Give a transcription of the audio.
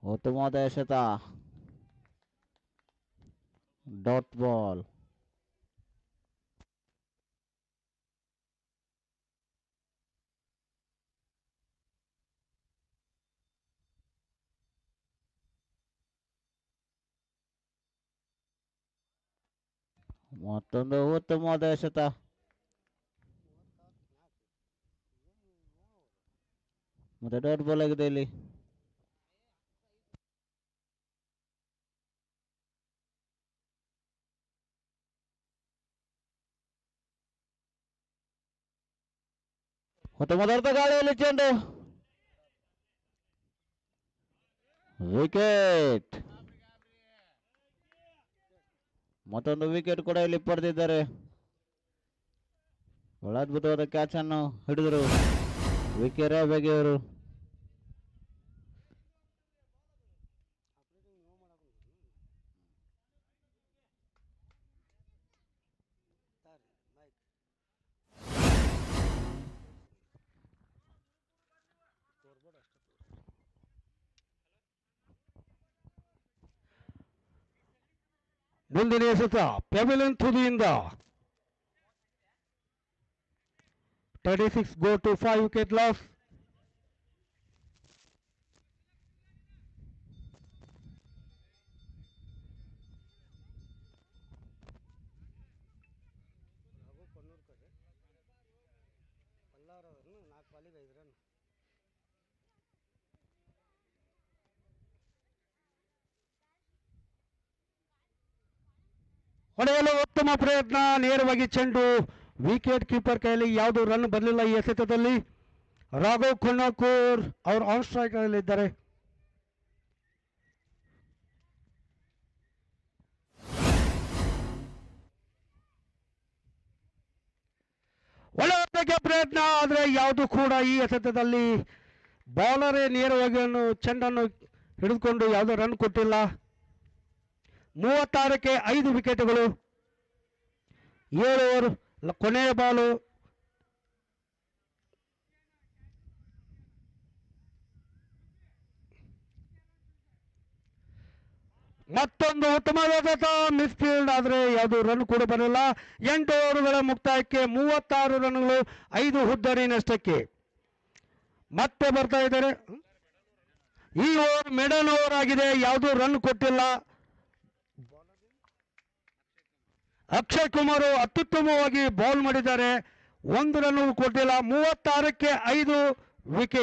ಉತ್ತಮವಾದ ಎಸೆತ. Dot ball. ಮತ್ತೊಂದು ಉತ್ತಮವಾದ ಎಸೆತ. ಮತ್ತೆ ಡಾಟ್ ಬಾಲ್ ಆಗಿದೆ ಇಲ್ಲಿ. ಉತ್ತಮವಾದ ಗಾಳಿಯಲ್ಲಿ ಚೆಂಡು. ವಿಕೆಟ್. ಮತ್ತೊಂದು ವಿಕೆಟ್ ಕೂಡ ಇಲ್ಲಿ ಪಡೆದಿದ್ದಾರೆ. ಬಹಳ ಅದ್ಭುತವಾದ ಕ್ಯಾಚ್ ಅನ್ನು ಹಿಡಿದರು ವಿಕೆ ರಾಯಬಾಗಿ ಅವರು. ಮುಂದಿನ ಎಸೆತ ಪೆವಿಲಿಯನ್ ತುದಿಯಿಂದ 36 go to 5 wicket loss. ಹೊಡೆಯಲು ಉತ್ತಮ ಪ್ರಯತ್ನ. ನೇರವಾಗಿ ಚೆಂಡು. ವಿಕೆಟ್ ಕೀಪರ್ ಕೈಯಲ್ಲಿ ಯಾವುದೂ ರನ್ ಬರಲಿಲ್ಲ ಈ ಎಸೆತದಲ್ಲಿ. ರಾಘವ್ ಖುನ್ನಾಕೂರ್ ಅವರು ಆನ್ ಸ್ಟ್ರೈಕ್ ಇದ್ದಾರೆ. ಒಳ್ಳೆಯ ಪ್ರಯತ್ನ, ಆದರೆ ಯಾವುದು ಕೂಡ ಈ ಎಸೆತದಲ್ಲಿ ಬೌಲರೇ ನೇರವಾಗಿ ಚೆಂಡನ್ನು ಹಿಡಿದುಕೊಂಡು ಯಾವುದೋ ರನ್ ಕೊಟ್ಟಿಲ್ಲ. 36ಕ್ಕೆ 5 ವಿಕೆಟ್ಗಳು. 7 ಓವರ್ ಕೊನೆಯ ಬಾಲು. ಮತ್ತೊಂದು ಉತ್ತಮವಾದ ಮಿಸ್ಫೀಲ್ಡ್, ಆದರೆ ಯಾವುದು ರನ್ ಕೂಡ ಬರಲಿಲ್ಲ. 8 ಓವರ್ಗಳ ಮುಕ್ತಾಯಕ್ಕೆ 36 ರನ್ಗಳು, 5 ಹುದ್ದರಿ ನಷ್ಟಕ್ಕೆ. ಮತ್ತೆ ಬರ್ತಾ ಇದ್ದಾರೆ. ಈ ಓವರ್ ಮಿಡಲ್ ಓವರ್ ಆಗಿದೆ, ಯಾವುದೂ ರನ್ ಕೊಟ್ಟಿಲ್ಲ. ಅಕ್ಷಯ್ ಕುಮಾರ್ ಅತ್ಯುತ್ತಮವಾಗಿ ಬೌಲ್ ಮಾಡಿದ್ದಾರೆ, 1 ರನ್ ಕೊಟ್ಟಿಲ್ಲ. 36ಕ್ಕೆ 5 ವಿಕೆಟ್.